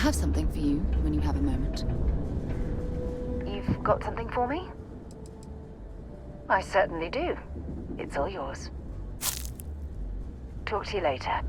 have something for you when you have a moment. You've got something for me? I certainly do. It's all yours. Talk to you later.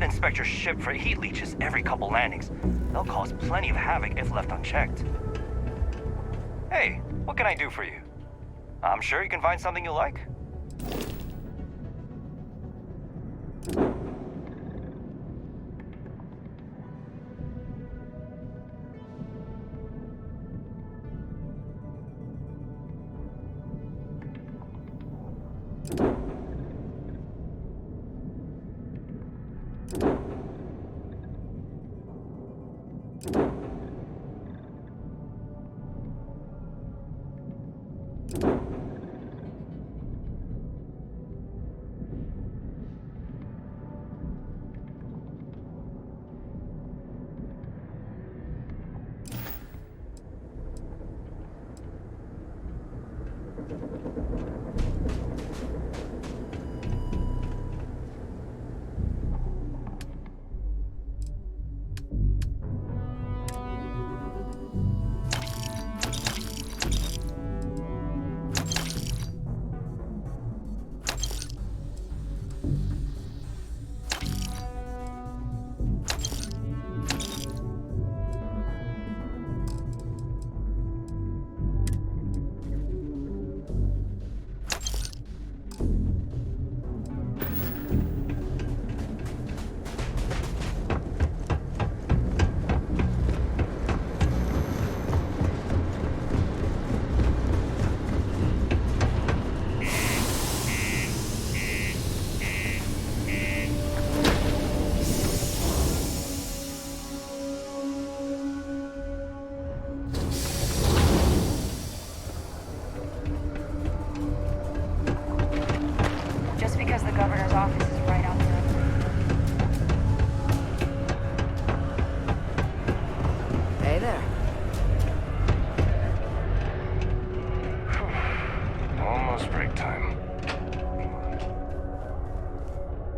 Inspect your ship for heat leeches every couple landings. They'll cause plenty of havoc if left unchecked. Hey, what can I do for you? I'm sure you can find something you like.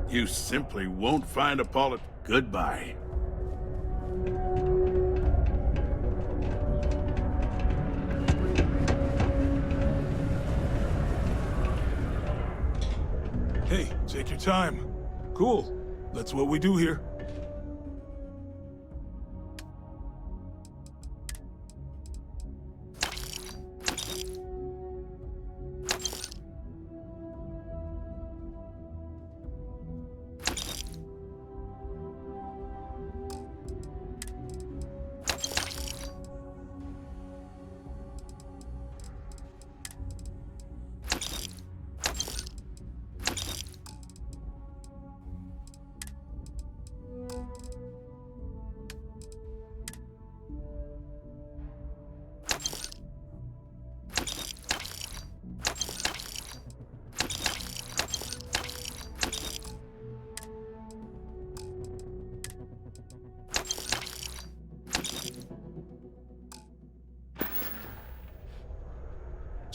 You simply won't find a Paula. Goodbye. Hey, take your time. Cool. That's what we do here.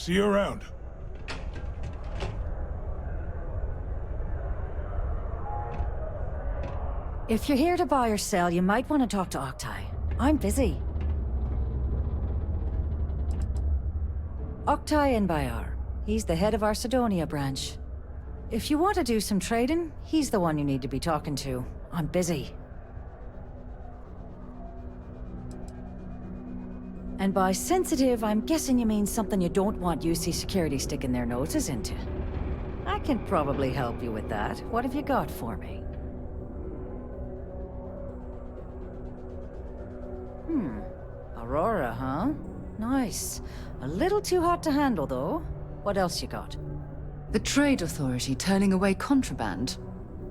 See you around. If you're here to buy or sell, you might want to talk to Octai. I'm busy. Octai Inbayar. He's the head of our Sidonia branch. If you want to do some trading, he's the one you need to be talking to. I'm busy. And by sensitive, I'm guessing you mean something you don't want UC Security sticking their noses into. I can probably help you with that. What have you got for me? Aurora, huh? Nice. A little too hot to handle, though. What else you got? The Trade Authority turning away contraband.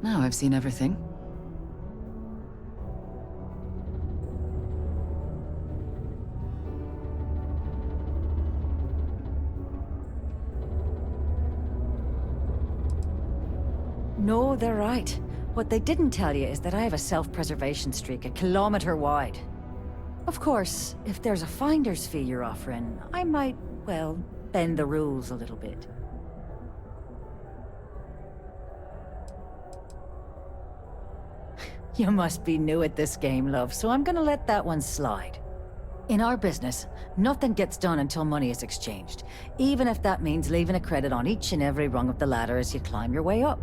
Now I've seen everything. No, they're right. What they didn't tell you is that I have a self-preservation streak a kilometer wide. Of course, if there's a finder's fee you're offering, I might, well, bend the rules a little bit. You must be new at this game, love, so I'm gonna let that one slide. In our business, nothing gets done until money is exchanged, even if that means leaving a credit on each and every rung of the ladder as you climb your way up.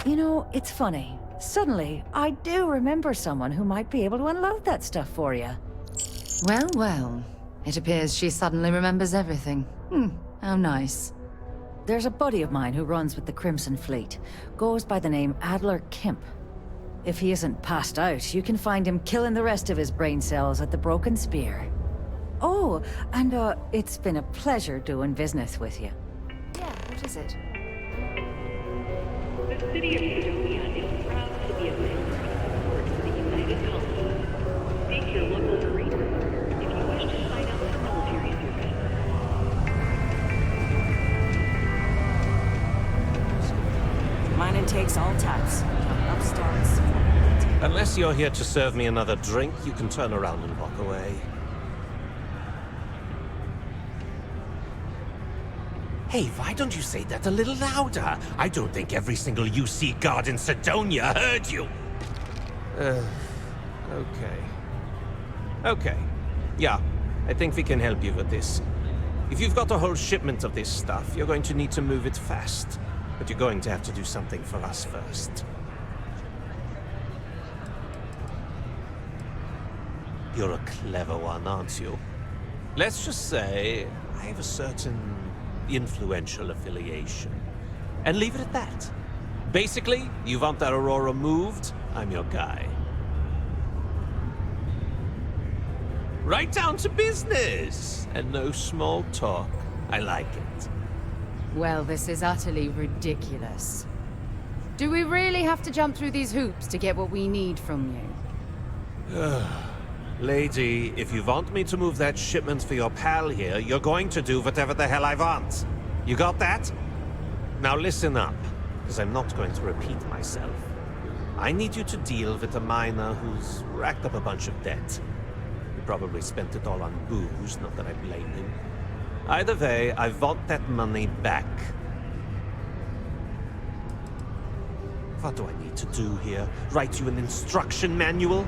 You know, it's funny. Suddenly, I do remember someone who might be able to unload that stuff for you. Well, well. It appears she suddenly remembers everything. How nice. There's a buddy of mine who runs with the Crimson Fleet. Goes by the name Adler Kemp. If he isn't passed out, you can find him killing the rest of his brain cells at the Broken Spear. Oh, and it's been a pleasure doing business with you. Yeah, what is it? The city of Sidonia is proud to be a member of the United Colonies. Seek your local marina if you wish to sign up for military service. Mining takes all types. Up starts. Unless you're here to serve me another drink, you can turn around and walk away. Hey, why don't you say that a little louder? I don't think every single UC guard in Sidonia heard you. Okay. Okay. Yeah, I think we can help you with this. If you've got a whole shipment of this stuff, you're going to need to move it fast. But you're going to have to do something for us first. You're a clever one, aren't you? Let's just say I have a certain influential affiliation. And leave it at that. Basically, you want that Aurora moved, I'm your guy. Right down to business! And no small talk. I like it. Well, this is utterly ridiculous. Do we really have to jump through these hoops to get what we need from you? Lady, if you want me to move that shipment for your pal here, you're going to do whatever the hell I want. You got that? Now listen up, because I'm not going to repeat myself. I need you to deal with a miner who's racked up a bunch of debt. He probably spent it all on booze, not that I blame him. Either way, I want that money back. What do I need to do here? Write you an instruction manual?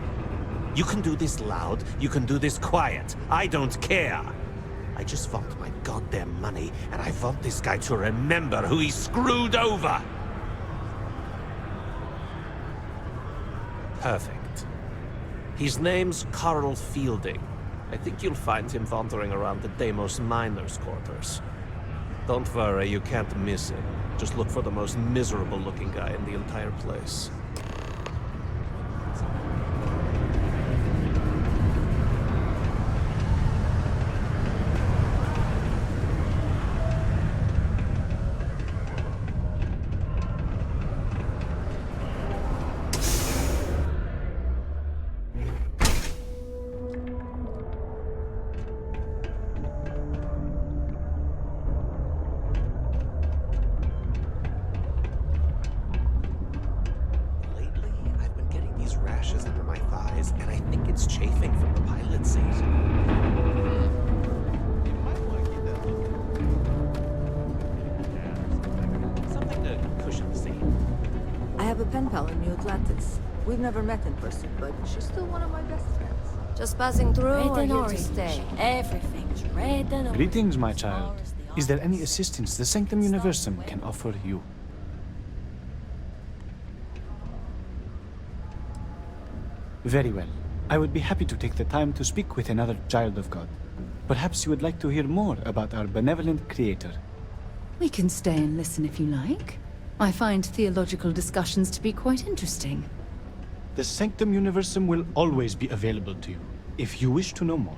You can do this loud, you can do this quiet. I don't care. I just want my goddamn money, and I want this guy to remember who he screwed over. Perfect. His name's Carl Fielding. I think you'll find him wandering around the Deimos miners' quarters. Don't worry, you can't miss him. Just look for the most miserable-looking guy in the entire place. Rashes under my thighs, and I think it's chafing from the pilot seat. You might want to give that look. Something to cushion the seat. I have a pen pal in New Atlantis. We've never met in person, but she's still one of my best friends. Just passing through Red or and here to orange. stay? Everything's red and orange. Greetings, my child. Is there any assistance the Sanctum Universum can offer you? Very well. I would be happy to take the time to speak with another child of God. Perhaps you would like to hear more about our benevolent creator. We can stay and listen if you like. I find theological discussions to be quite interesting. The Sanctum Universum will always be available to you, if you wish to know more.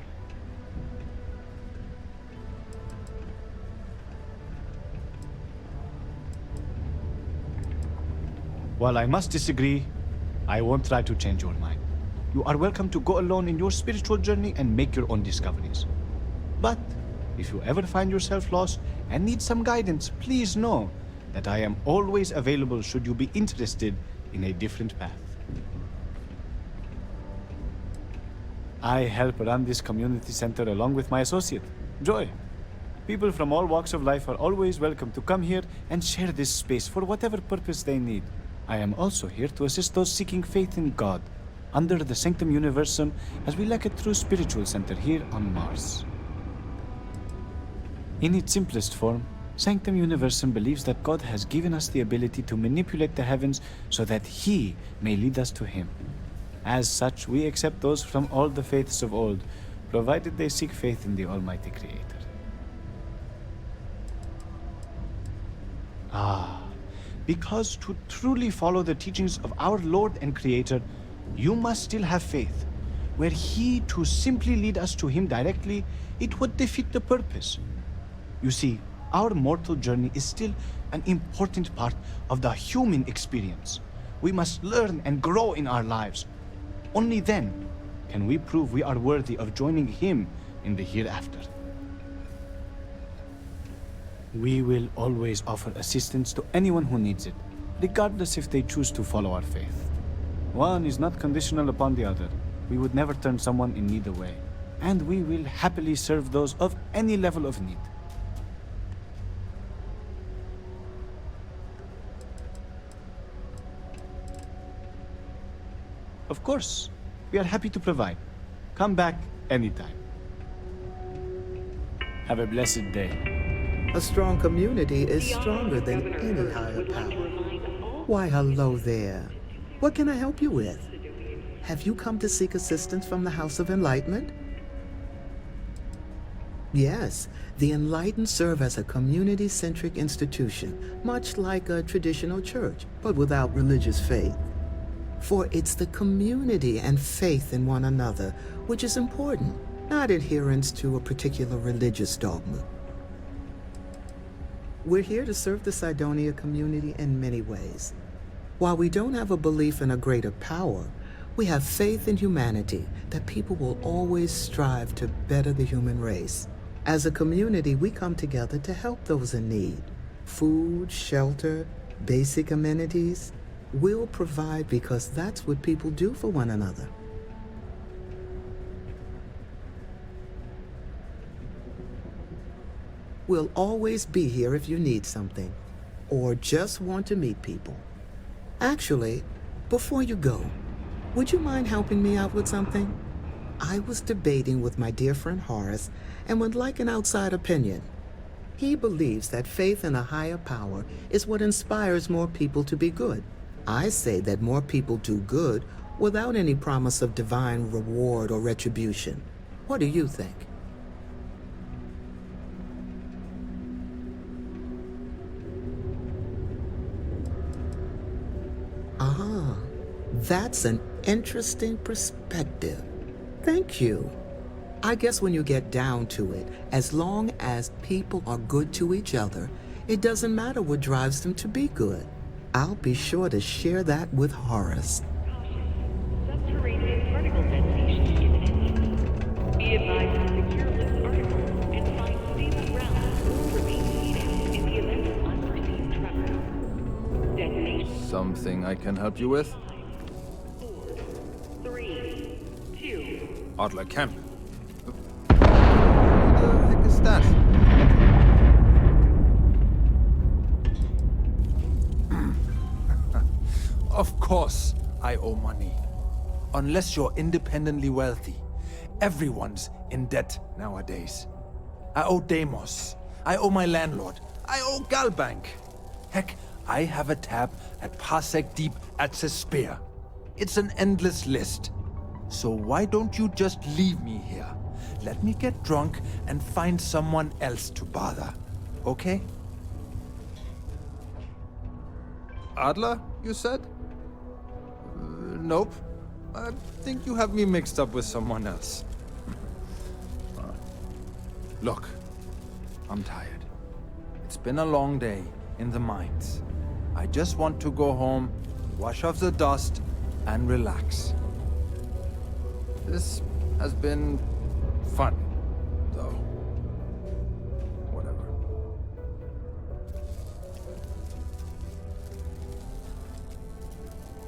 While I must disagree, I won't try to change your mind. You are welcome to go alone in your spiritual journey and make your own discoveries. But if you ever find yourself lost and need some guidance, please know that I am always available should you be interested in a different path. I help run this community center along with my associate, Joy. People from all walks of life are always welcome to come here and share this space for whatever purpose they need. I am also here to assist those seeking faith in God under the Sanctum Universum, as we lack a true spiritual center here on Mars. In its simplest form, Sanctum Universum believes that God has given us the ability to manipulate the heavens so that He may lead us to Him. As such, we accept those from all the faiths of old, provided they seek faith in the Almighty Creator. Because to truly follow the teachings of our Lord and Creator, you must still have faith. Were He to simply lead us to Him directly, it would defeat the purpose. You see, our mortal journey is still an important part of the human experience. We must learn and grow in our lives. Only then can we prove we are worthy of joining Him in the hereafter. We will always offer assistance to anyone who needs it, regardless if they choose to follow our faith. One is not conditional upon the other. We would never turn someone in need away, and we will happily serve those of any level of need. Of course, we are happy to provide. Come back anytime. Have a blessed day. A strong community is stronger than any higher power. Why, hello there. What can I help you with? Have you come to seek assistance from the House of Enlightenment? Yes, the Enlightened serve as a community-centric institution, much like a traditional church, but without religious faith. For it's the community and faith in one another which is important, not adherence to a particular religious dogma. We're here to serve the Cydonia community in many ways. While we don't have a belief in a greater power, we have faith in humanity, that people will always strive to better the human race. As a community, we come together to help those in need. Food, shelter, basic amenities. We'll provide because that's what people do for one another. We'll always be here if you need something, or just want to meet people. Actually, before you go, would you mind helping me out with something? I was debating with my dear friend Horace and would like an outside opinion. He believes that faith in a higher power is what inspires more people to be good. I say that more people do good without any promise of divine reward or retribution. What do you think? That's an interesting perspective. Thank you. I guess when you get down to it, as long as people are good to each other, it doesn't matter what drives them to be good. I'll be sure to share that with Horace. Subterranean particle detonation imminent. Be advised to secure loose articles and find stable ground or remain seated in the event of unforeseen tremor. Detonation. Something I can help you with? 4, 3, 2. Adler Camp. Who the heck is that? Of course, I owe money. Unless you're independently wealthy. Everyone's in debt nowadays. I owe Deimos. I owe my landlord. I owe Galbank. Heck, I have a tab at Parsec Deep at Cespear. It's an endless list. So why don't you just leave me here? Let me get drunk and find someone else to bother. Okay? Adler, you said? Nope. I think you have me mixed up with someone else. Look, I'm tired. It's been a long day in the mines. I just want to go home, wash off the dust, and relax. This has been fun, though.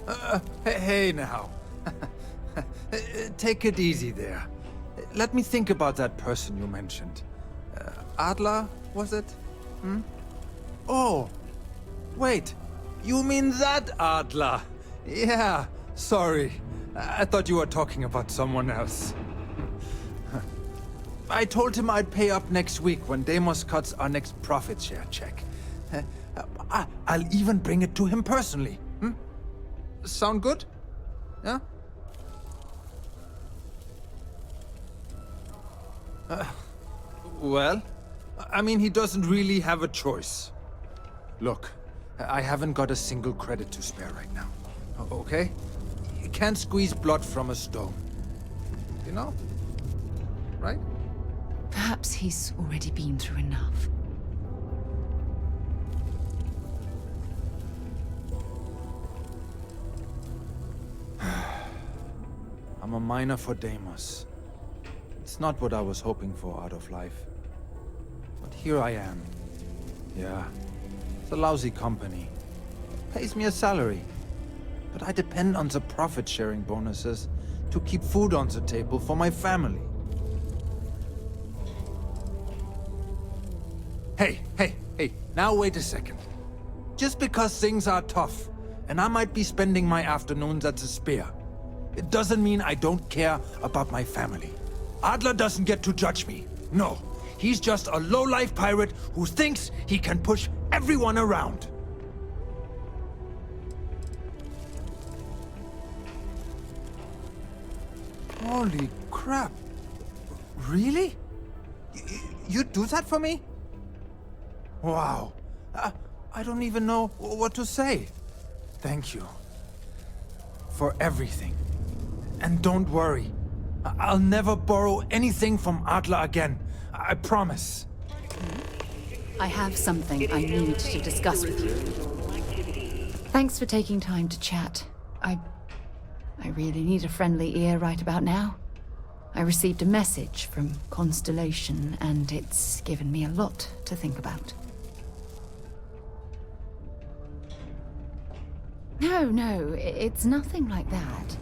Whatever. Hey now. Take it easy there. Let me think about that person you mentioned. Adler, was it? Oh, wait. You mean that Adler? Yeah, sorry. I thought you were talking about someone else. I told him I'd pay up next week when Deimos cuts our next profit share check. I'll even bring it to him personally. Sound good? Yeah? Well, I mean, he doesn't really have a choice. Look, I haven't got a single credit to spare right now. Okay? You can't squeeze blood from a stone. You know? Right? Perhaps he's already been through enough. I'm a miner for Deimos. It's not what I was hoping for out of life. But here I am. Yeah, it's a lousy company. Pays me a salary. But I depend on the profit-sharing bonuses to keep food on the table for my family. Hey, now wait a second. Just because things are tough, and I might be spending my afternoons at the Spear, it doesn't mean I don't care about my family. Adler doesn't get to judge me. No, he's just a low-life pirate who thinks he can push everyone around. Holy crap. Really? You'd do that for me? Wow. I don't even know what to say. Thank you. For everything. And don't worry. I'll never borrow anything from Adler again. I promise. I have something I need to discuss with you. Thanks for taking time to chat. I really need a friendly ear right about now. I received a message from Constellation, and it's given me a lot to think about. No, it's nothing like that.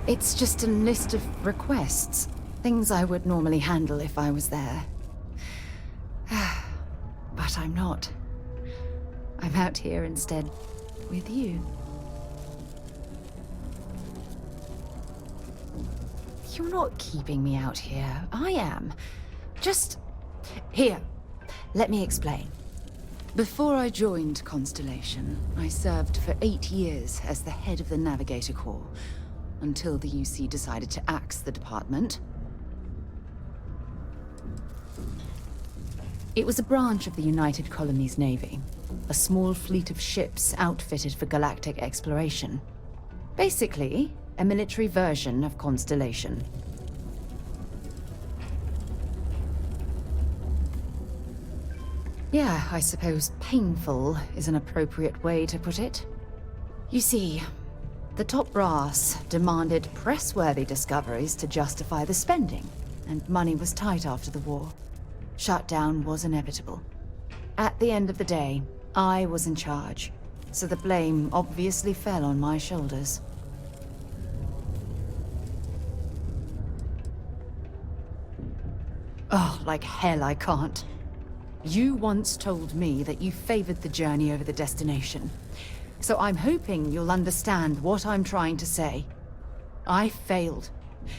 It's just a list of requests. Things I would normally handle if I was there. But I'm not. I'm out here instead, with you. You're not keeping me out here. I am. Just... Here, let me explain. Before I joined Constellation, I served for 8 years as the head of the Navigator Corps, until the UC decided to axe the department. It was a branch of the United Colonies Navy, a small fleet of ships outfitted for galactic exploration. Basically, a military version of Constellation. Yeah, I suppose painful is an appropriate way to put it. You see, the top brass demanded press-worthy discoveries to justify the spending, and money was tight after the war. Shutdown was inevitable. At the end of the day, I was in charge, so the blame obviously fell on my shoulders. Oh, like hell I can't. You once told me that you favored the journey over the destination. So I'm hoping you'll understand what I'm trying to say. I failed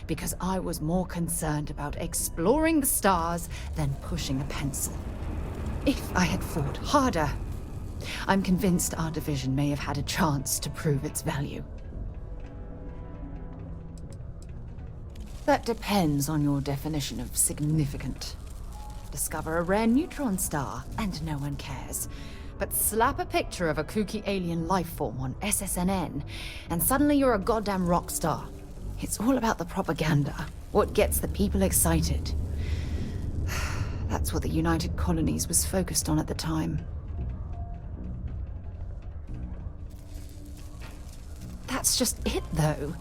because I was more concerned about exploring the stars than pushing a pencil. If I had fought harder, I'm convinced our division may have had a chance to prove its value. That depends on your definition of significant. Discover a rare neutron star, and no one cares. But slap a picture of a kooky alien life form on SSNN, and suddenly you're a goddamn rock star. It's all about the propaganda, what gets the people excited. That's what the United Colonies was focused on at the time. That's just it, though.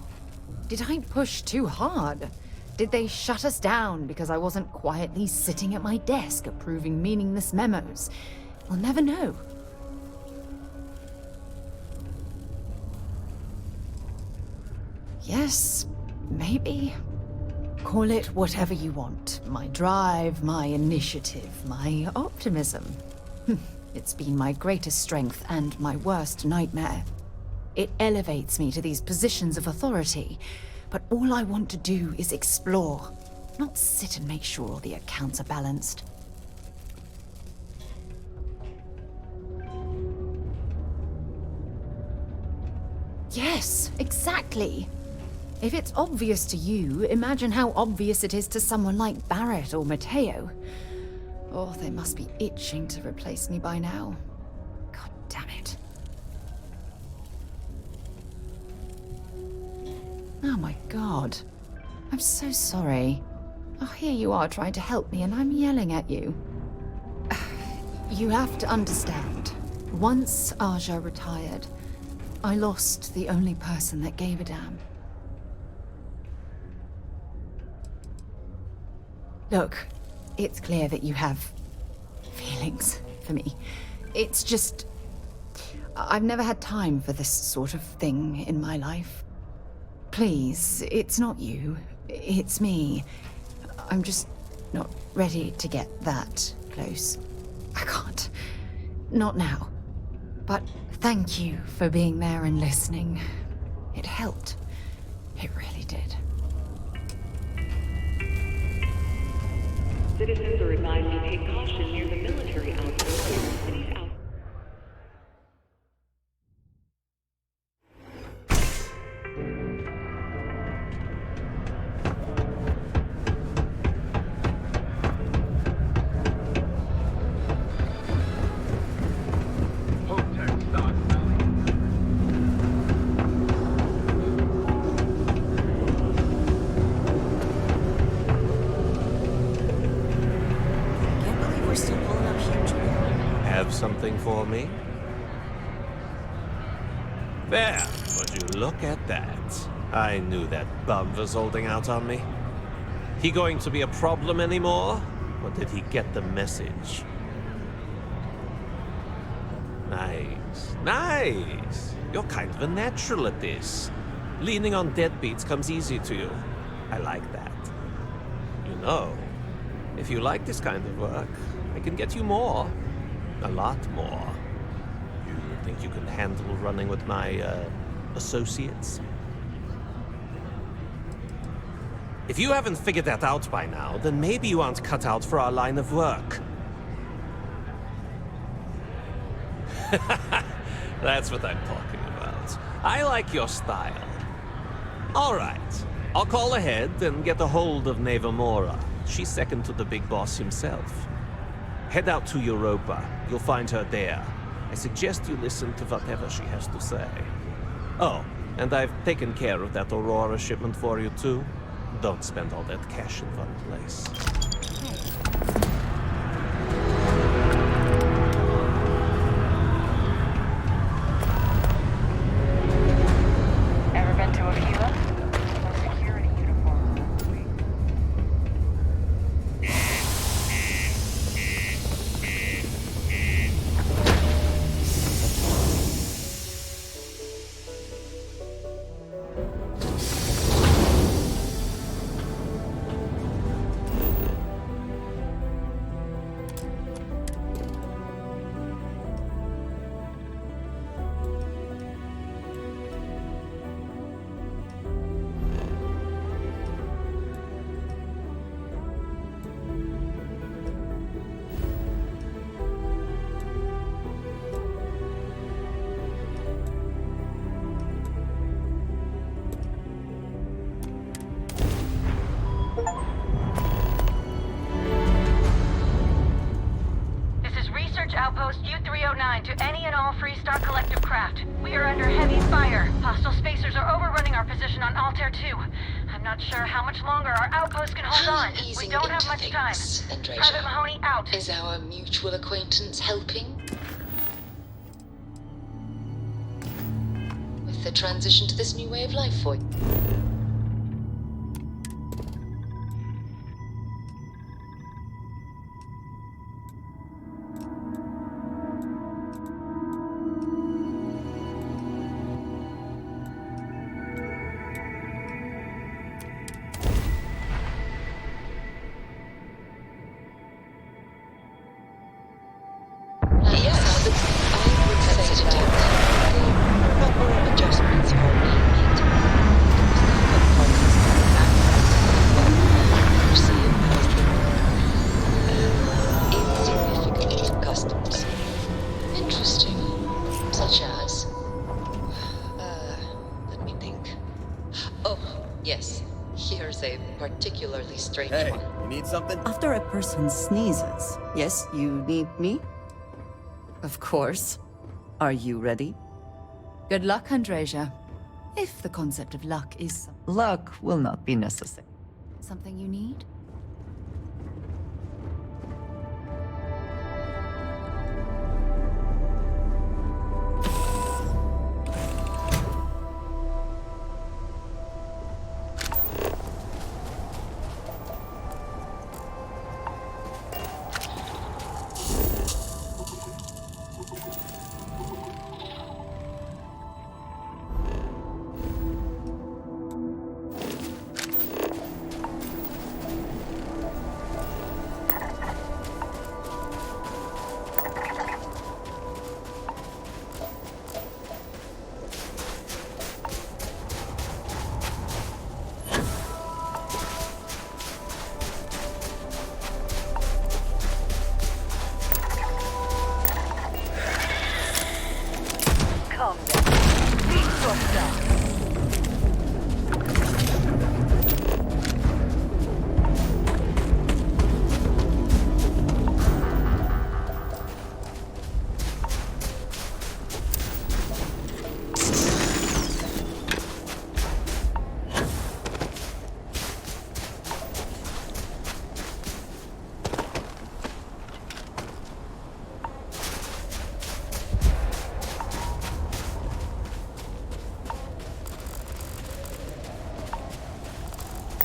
Did I push too hard? Did they shut us down because I wasn't quietly sitting at my desk approving meaningless memos? We'll never know. Yes, maybe. Call it whatever you want. My drive, my initiative, my optimism. It's been my greatest strength and my worst nightmare. It elevates me to these positions of authority, but all I want to do is explore, not sit and make sure all the accounts are balanced. Yes, exactly. If it's obvious to you, imagine how obvious it is to someone like Barrett or Mateo. Oh, they must be itching to replace me by now. God damn it. Oh my god. I'm so sorry. Oh, here you are trying to help me and I'm yelling at you. You have to understand. Once Aja retired, I lost the only person that gave a damn. Look, it's clear that you have feelings for me. It's just... I've never had time for this sort of thing in my life. Please, it's not you. It's me. I'm just not ready to get that close. I can't. Not now. But thank you for being there and listening. It helped. It really did. Citizens are advised to take caution near the military outpost near the city's out. Something for me? There, would you look at that? I knew that bum was holding out on me. He going to be a problem anymore? Or did he get the message? Nice, nice. You're kind of a natural at this. Leaning on deadbeats comes easy to you. I like that. You know, if you like this kind of work, I can get you more. A lot more. You think you can handle running with my, associates? If you haven't figured that out by now, then maybe you aren't cut out for our line of work. That's what I'm talking about. I like your style. All right. I'll call ahead and get a hold of Neva Mora. She's second to the big boss himself. Head out to Europa. You'll find her there. I suggest you listen to whatever she has to say. Oh, and I've taken care of that Aurora shipment for you too. Don't spend all that cash in one place. Ever been to a Fila? No security uniform. Outpost U-309 to any and all Freestar Collective craft. We are under heavy fire. Hostile spacers are overrunning our position on Altair 2. I'm not sure how much longer our outpost can hold on. We don't have much time. Private Mahoney out. Is our mutual acquaintance helping? With smooth the transition to this new way of life for you? Particularly strange one. You need something? After a person sneezes, yes, you need me? Of course. Are you ready? Good luck, Andreja. If the concept of luck is Luck will not be necessary. something you need. Calm down. Beat yourself.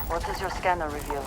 What does your scanner reveal?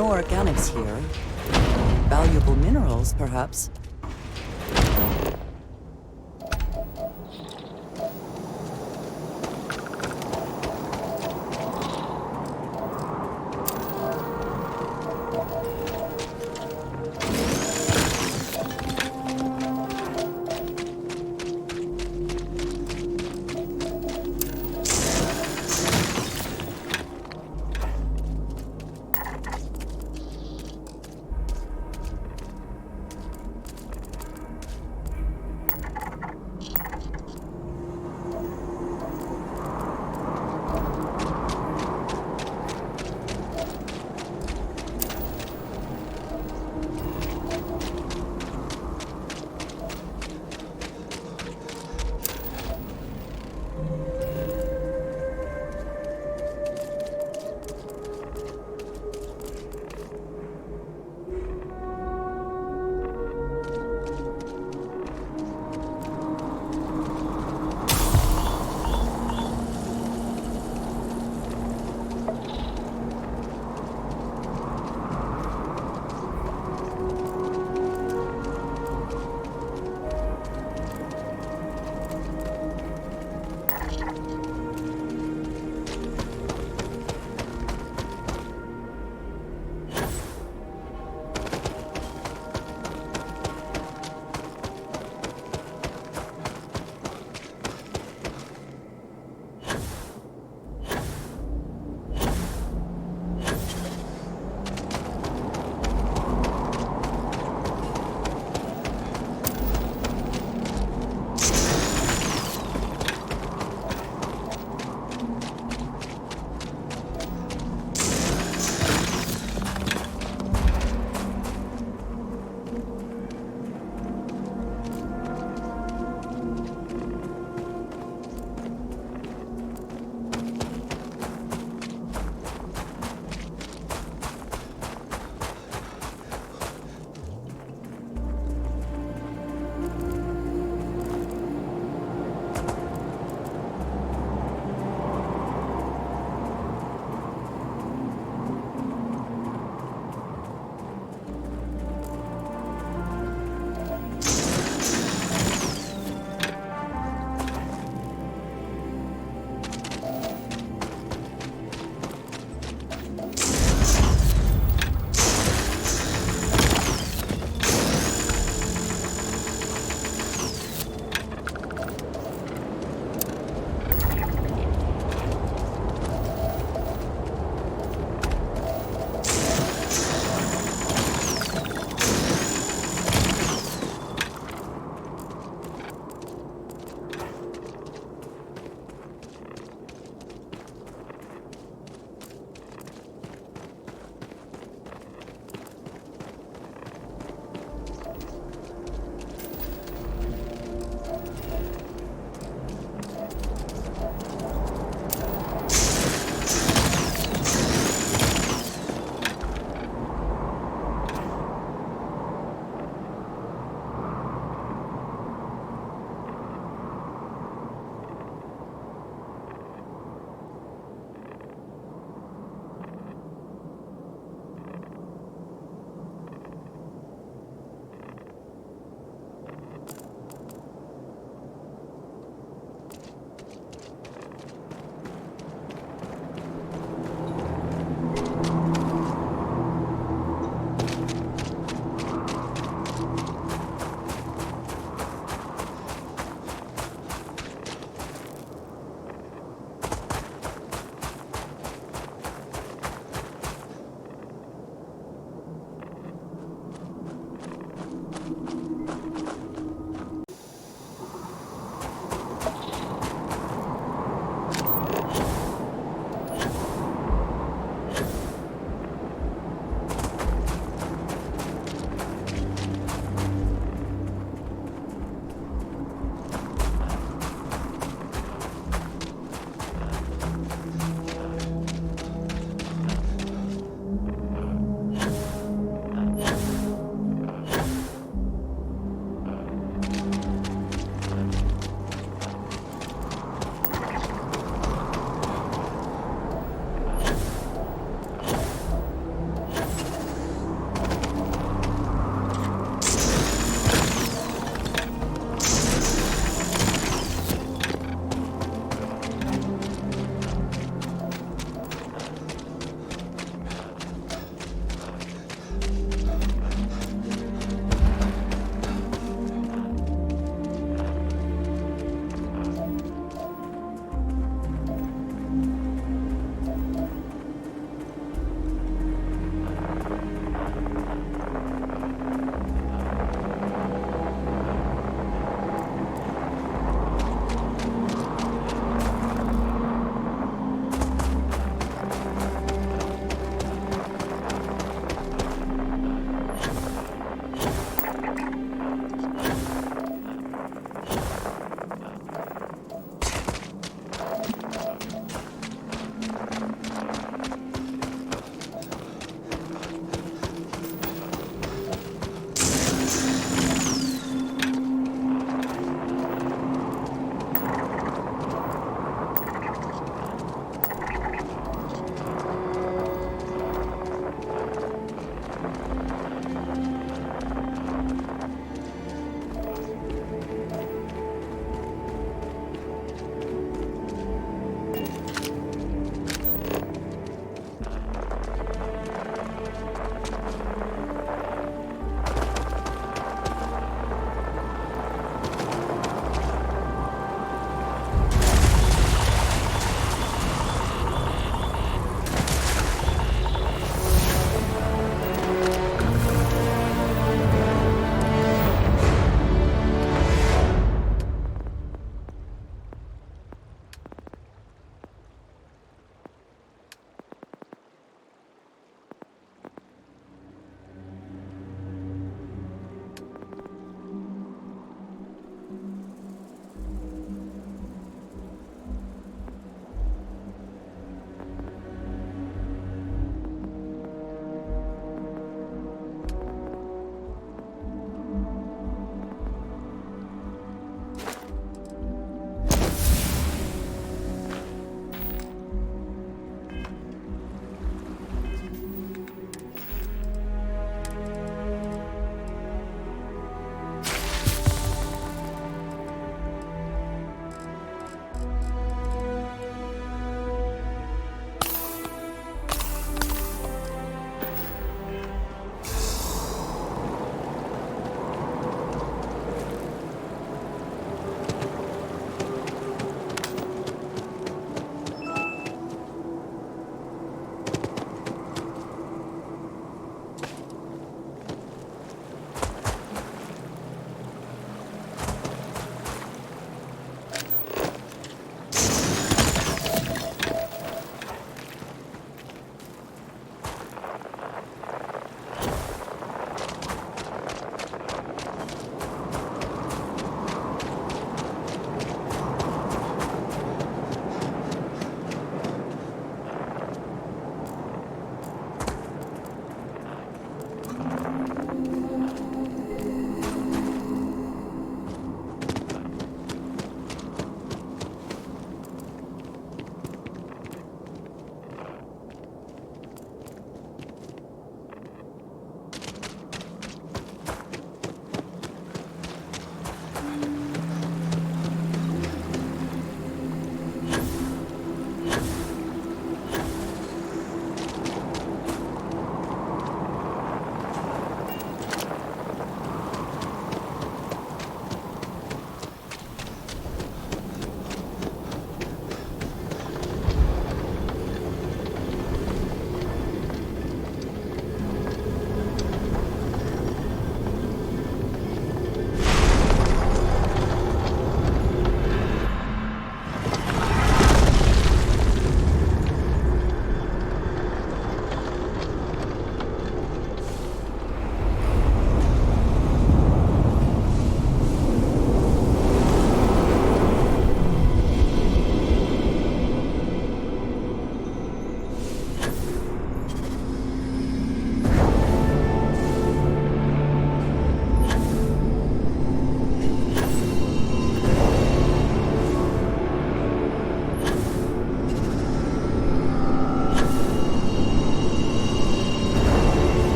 No organics here. Valuable minerals, perhaps.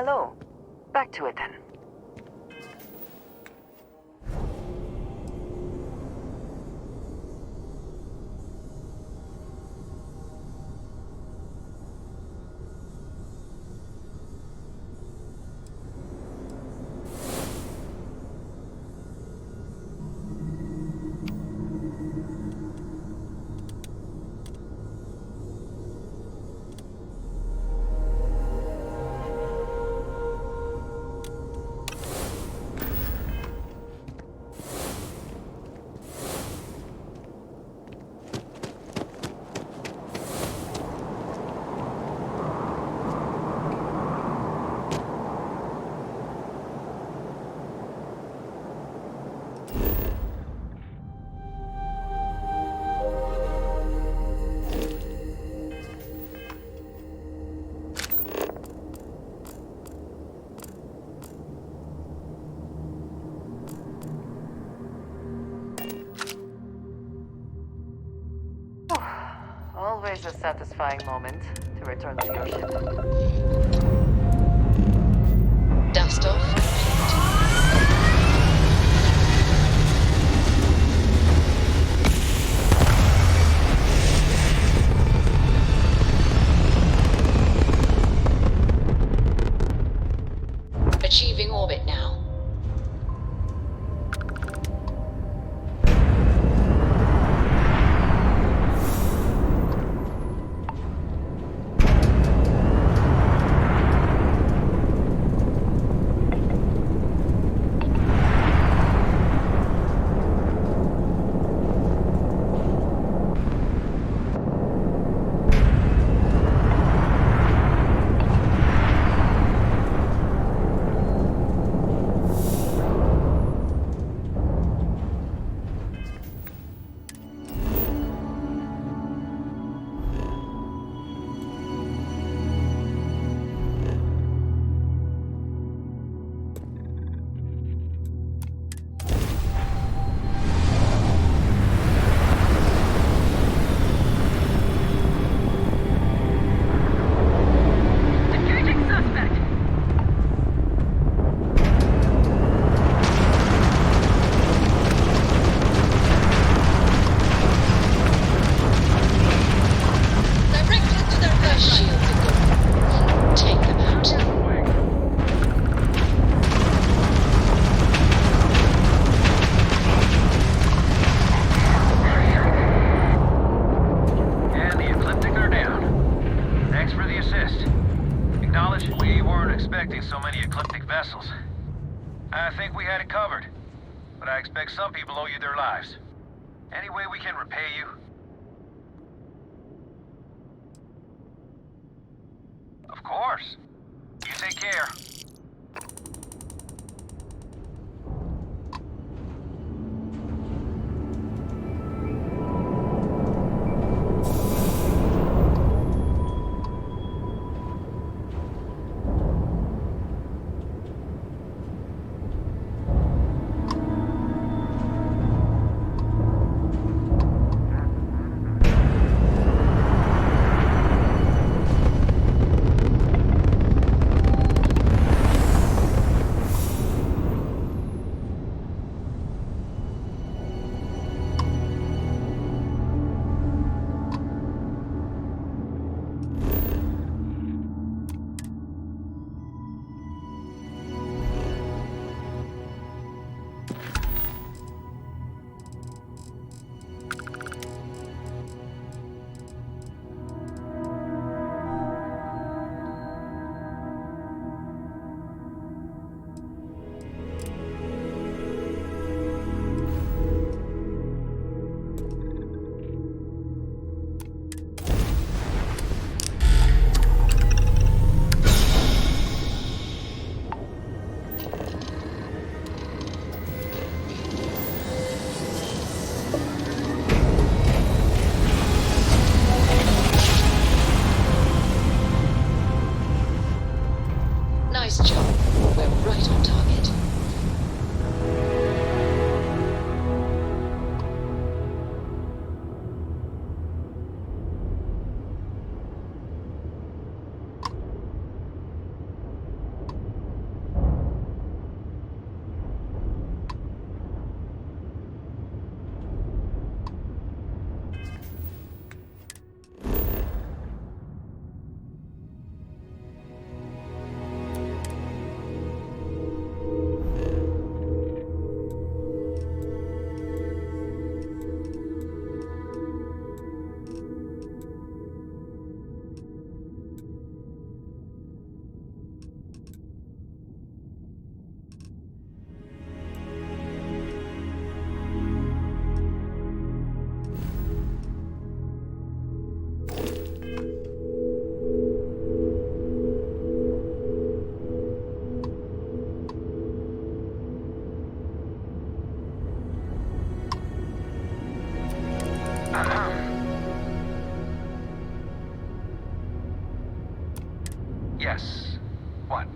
hello. Back to it then. Always a satisfying moment to return to your ship. Dust off. Achieving orbit now. I think we had it covered, but I expect some people owe you their lives. Any way we can repay you? Of course. You take care. Yes. What?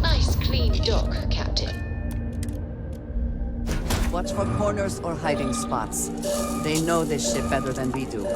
Nice clean dock, Captain. Watch for corners or hiding spots. They know this ship better than we do.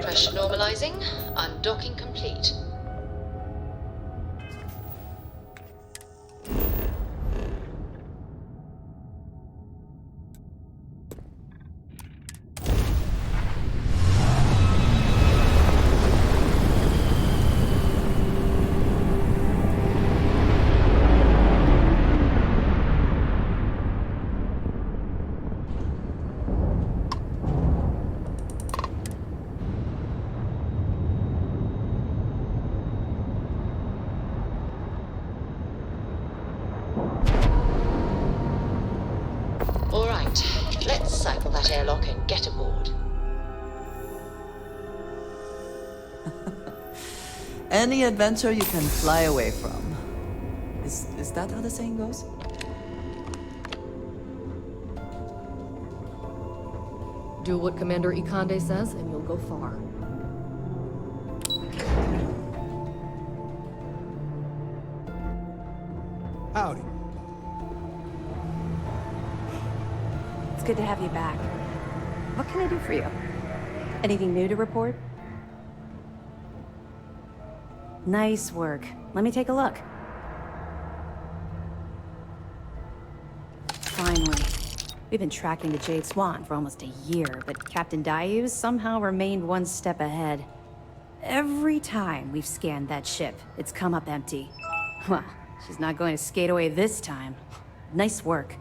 Pressure normalizing. Undocking complete. Let's cycle that airlock and get aboard. Any adventure you can fly away from. Is that how the saying goes? Do what Commander Ikande says, and you'll go far. Howdy. It's good to have you back. What can I do for you? Anything new to report? Nice work. Let me take a look. Finally. We've been tracking the Jade Swan for almost a year, but Captain Dayu's somehow remained one step ahead. Every time we've scanned that ship, it's come up empty. Well, she's not going to skate away this time. Nice work.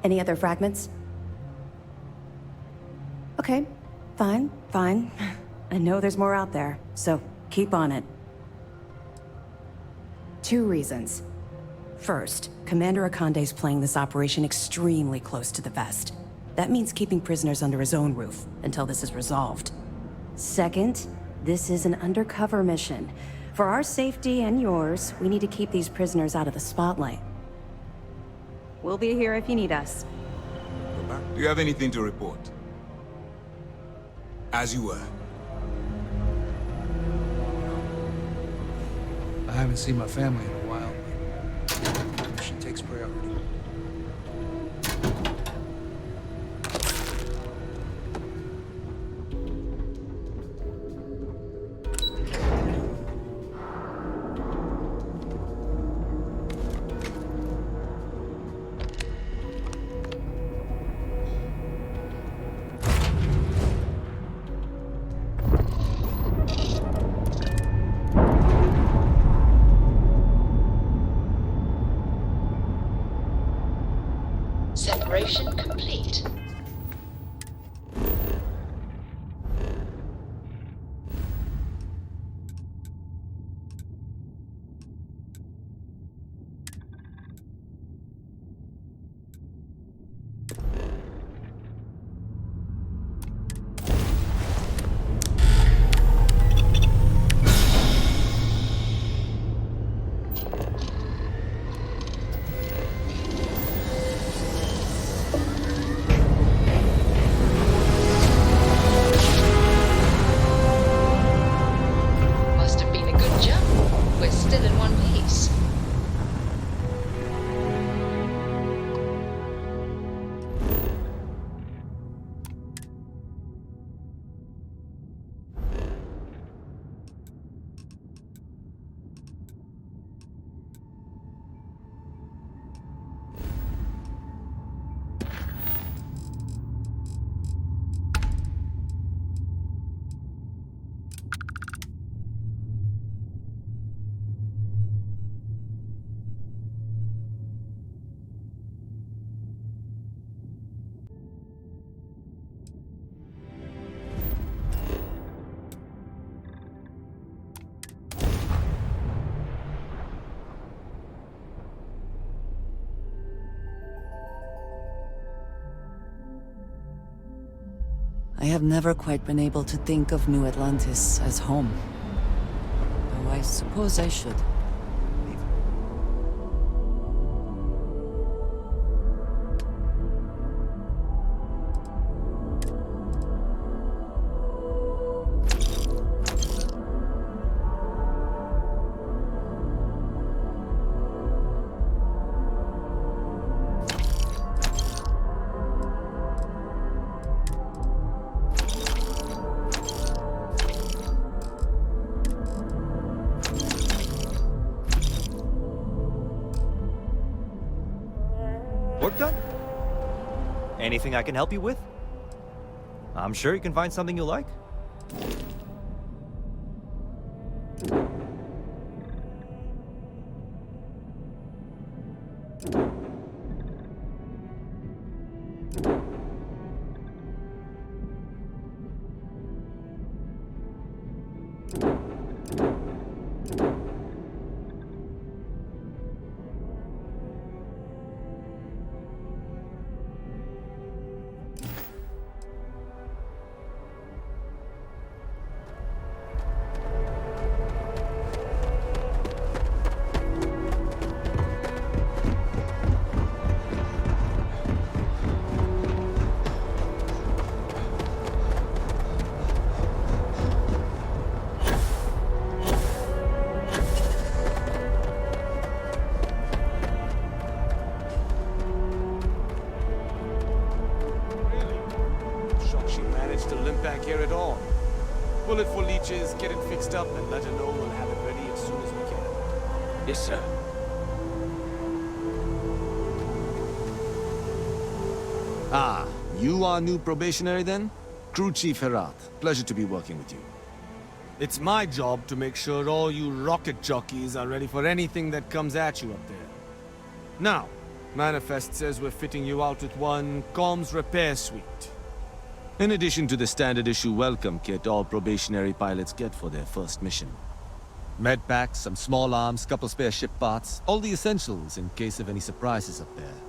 Any other fragments? Okay, fine. I know there's more out there, so keep on it. 2 reasons. First, Commander Akande's playing this operation extremely close to the vest. That means keeping prisoners under his own roof until this is resolved. Second, this is an undercover mission. For our safety and yours, we need to keep these prisoners out of the spotlight. We'll be here if you need us. Do you have anything to report? As you were. I haven't seen my family in a while. Mission takes priority. Separation complete. Must have been a good jump. We're still in one piece. I have never quite been able to think of New Atlantis as home. Though I suppose I should. Work done? Anything I can help you with? I'm sure you can find something you like. back here at all. Bullet for leeches, get it fixed up, and let her know we'll have it ready as soon as we can. Yes, sir. Ah, you are new probationary then? Crew Chief Herat. Pleasure to be working with you. It's my job to make sure all you rocket jockeys are ready for anything that comes at you up there. Now, Manifest says we're fitting you out with one comms repair suite. In addition to the standard issue welcome kit all probationary pilots get for their first mission. Med packs, some small arms, couple spare ship parts, all the essentials in case of any surprises up there.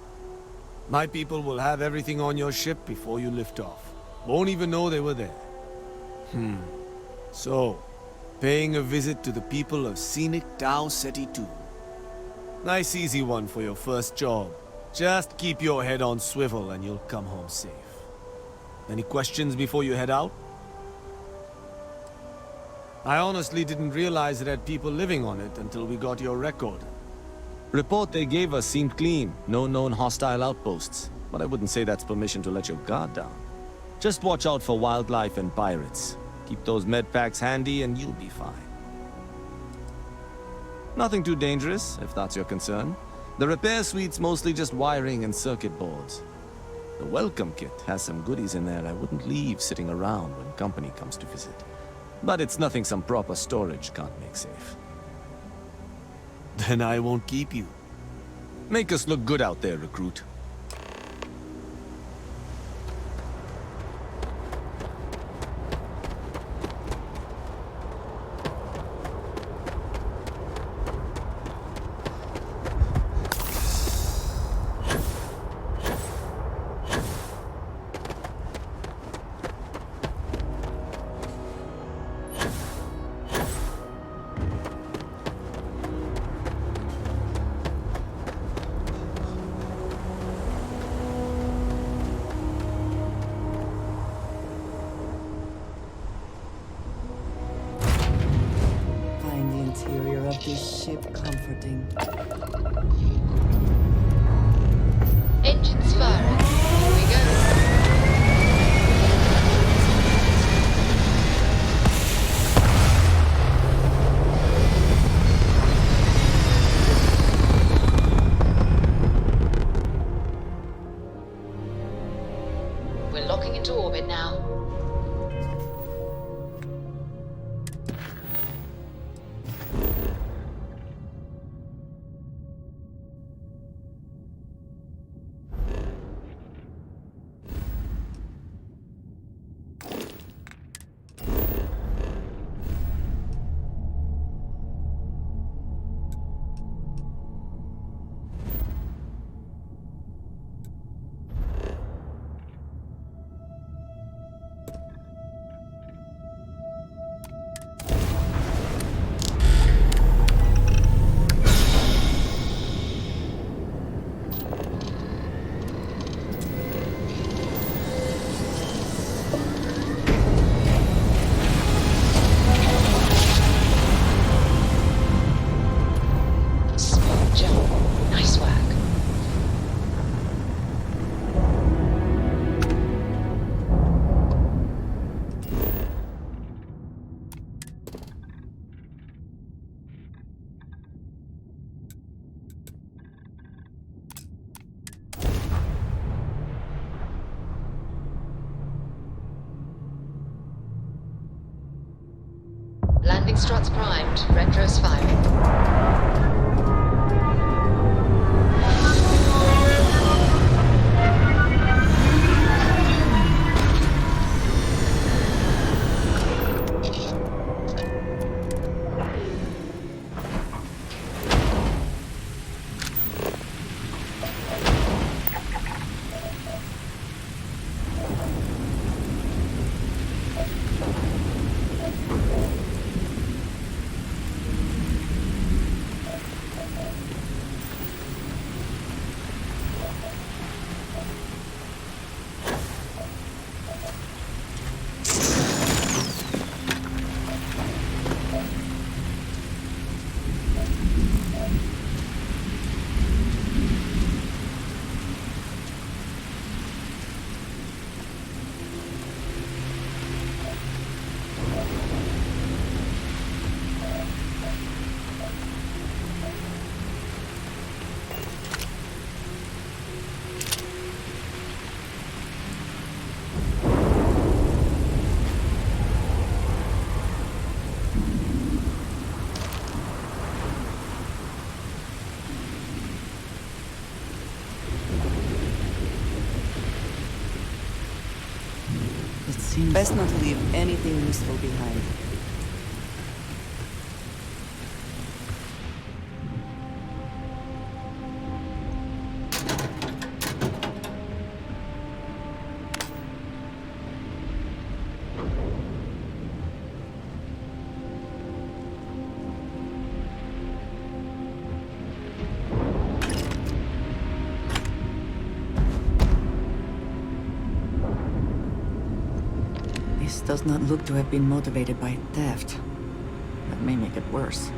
My people will have everything on your ship before you lift off. Won't even know they were there. So, paying a visit to the people of scenic Tau Ceti 2. Nice easy one for your first job. Just keep your head on swivel and you'll come home safe. Any questions before you head out? I honestly didn't realize it had people living on it until we got your record. Report they gave us seemed clean. No known hostile outposts. But I wouldn't say that's permission to let your guard down. Just watch out for wildlife and pirates. Keep those med packs handy and you'll be fine. Nothing too dangerous, if that's your concern. The repair suite's mostly just wiring and circuit boards. The welcome kit has some goodies in there I wouldn't leave sitting around when company comes to visit. But it's nothing some proper storage can't make safe. Then I won't keep you. Make us look good out there, recruit. Interior of this ship comforting. Engines firing. Here we go. We're locking into orbit now. Landing struts primed. Retros firing. Best not to leave anything useful behind. This does not look to have been motivated by theft. That may make it worse.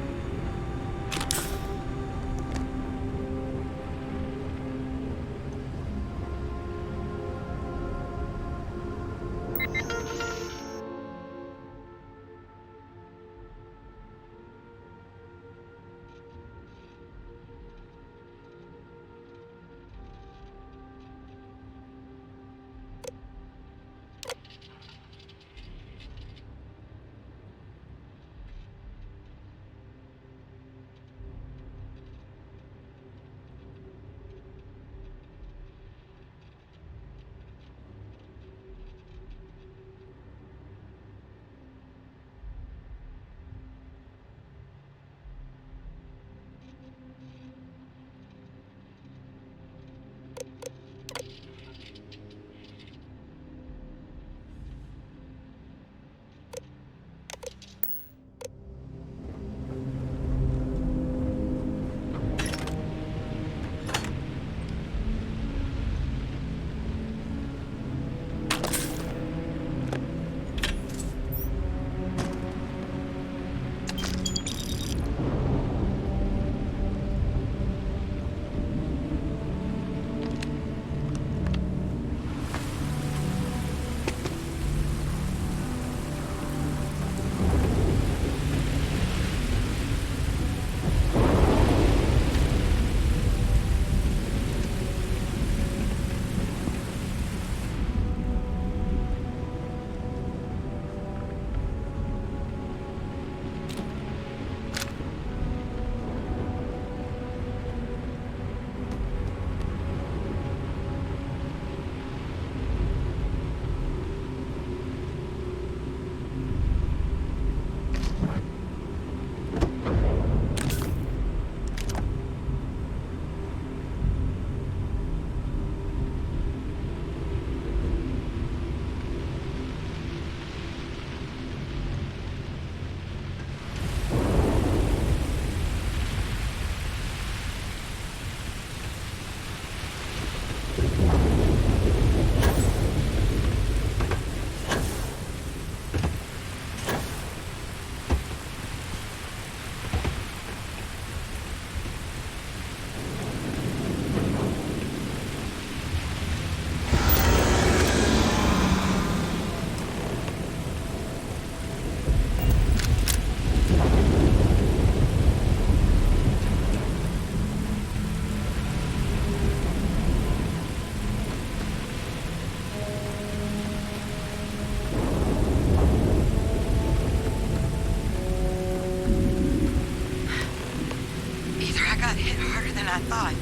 I thought.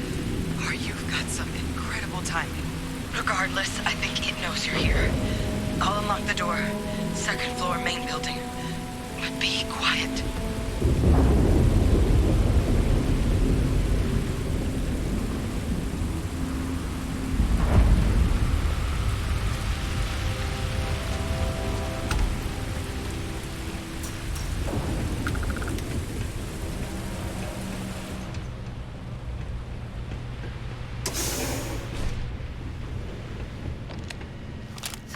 Or you've got some incredible timing. Regardless, I think it knows you're here. I'll unlock the door. Second floor, main building. But be quiet.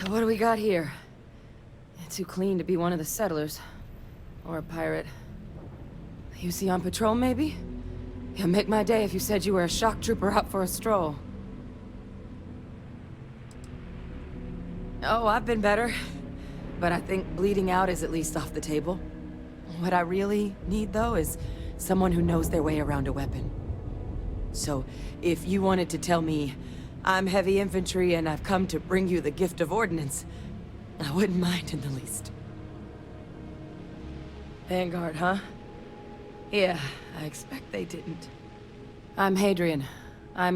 So what do we got here? Too clean to be one of the settlers. Or a pirate. You see on patrol, maybe? Yeah, make my day if you said you were a shock trooper out for a stroll. Oh, I've been better. But I think bleeding out is at least off the table. What I really need, though, is someone who knows their way around a weapon. So, if you wanted to tell me, I'm heavy infantry and I've come to bring you the gift of ordnance, I wouldn't mind in the least. Vanguard, huh? Yeah, I expect they didn't. I'm Hadrian. I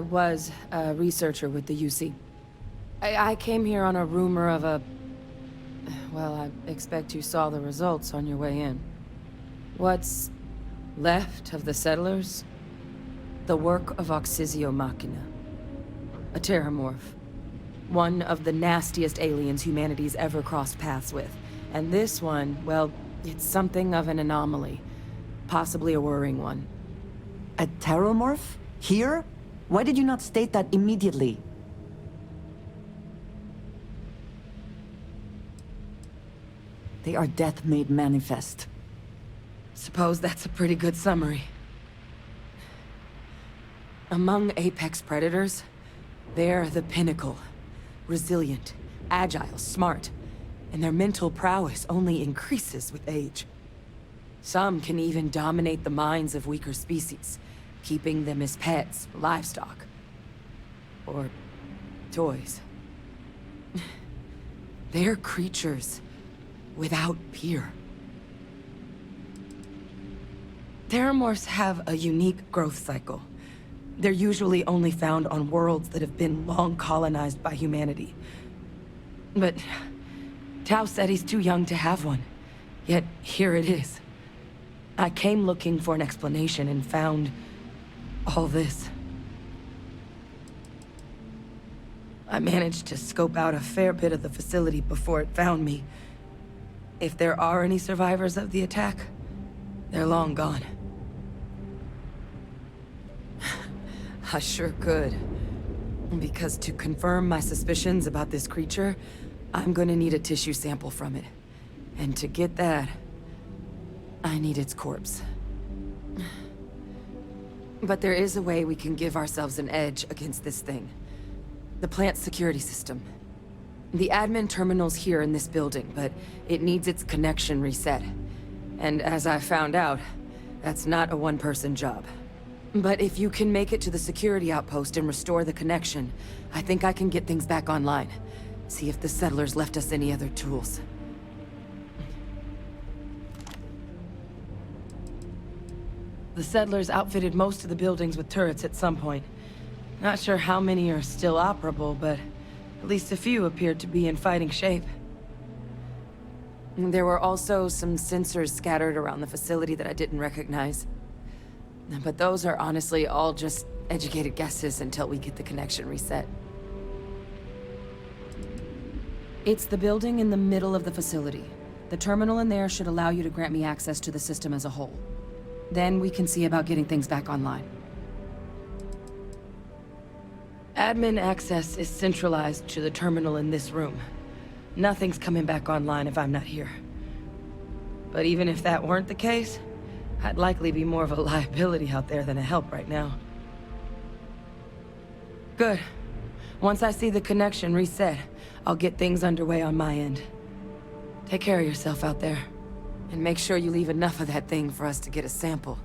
was a researcher with the UC. I came here on a rumor of a... Well, I expect you saw the results on your way in. What's left of the settlers? The work of Oxysio Machina. A terramorph. One of the nastiest aliens humanity's ever crossed paths with. And this one, well, it's something of an anomaly. Possibly a worrying one. A terramorph? Here? Why did you not state that immediately? They are death made manifest. Suppose that's a pretty good summary. Among apex predators, they're the pinnacle. Resilient, agile, smart, and their mental prowess only increases with age. Some can even dominate the minds of weaker species, keeping them as pets, livestock, or toys. They're creatures without peer. Terramorphs have a unique growth cycle. They're usually only found on worlds that have been long colonized by humanity. But Tao said he's too young to have one. Yet here it is. I came looking for an explanation and found all this. I managed to scope out a fair bit of the facility before it found me. If there are any survivors of the attack, they're long gone. I sure could. Because to confirm my suspicions about this creature, I'm gonna need a tissue sample from it. And to get that, I need its corpse. But there is a way we can give ourselves an edge against this thing. The plant's security system. The admin terminal's here in this building, but it needs its connection reset. And as I found out, that's not a one-person job. But if you can make it to the security outpost and restore the connection, I think I can get things back online. See if the settlers left us any other tools. The settlers outfitted most of the buildings with turrets at some point. Not sure how many are still operable, but at least a few appeared to be in fighting shape. There were also some sensors scattered around the facility that I didn't recognize. But those are honestly all just educated guesses until we get the connection reset. It's the building in the middle of the facility. The terminal in there should allow you to grant me access to the system as a whole. Then we can see about getting things back online. Admin access is centralized to the terminal in this room. Nothing's coming back online if I'm not here. But even if that weren't the case, I'd likely be more of a liability out there than a help right now. Good. Once I see the connection reset, I'll get things underway on my end. Take care of yourself out there. And make sure you leave enough of that thing for us to get a sample.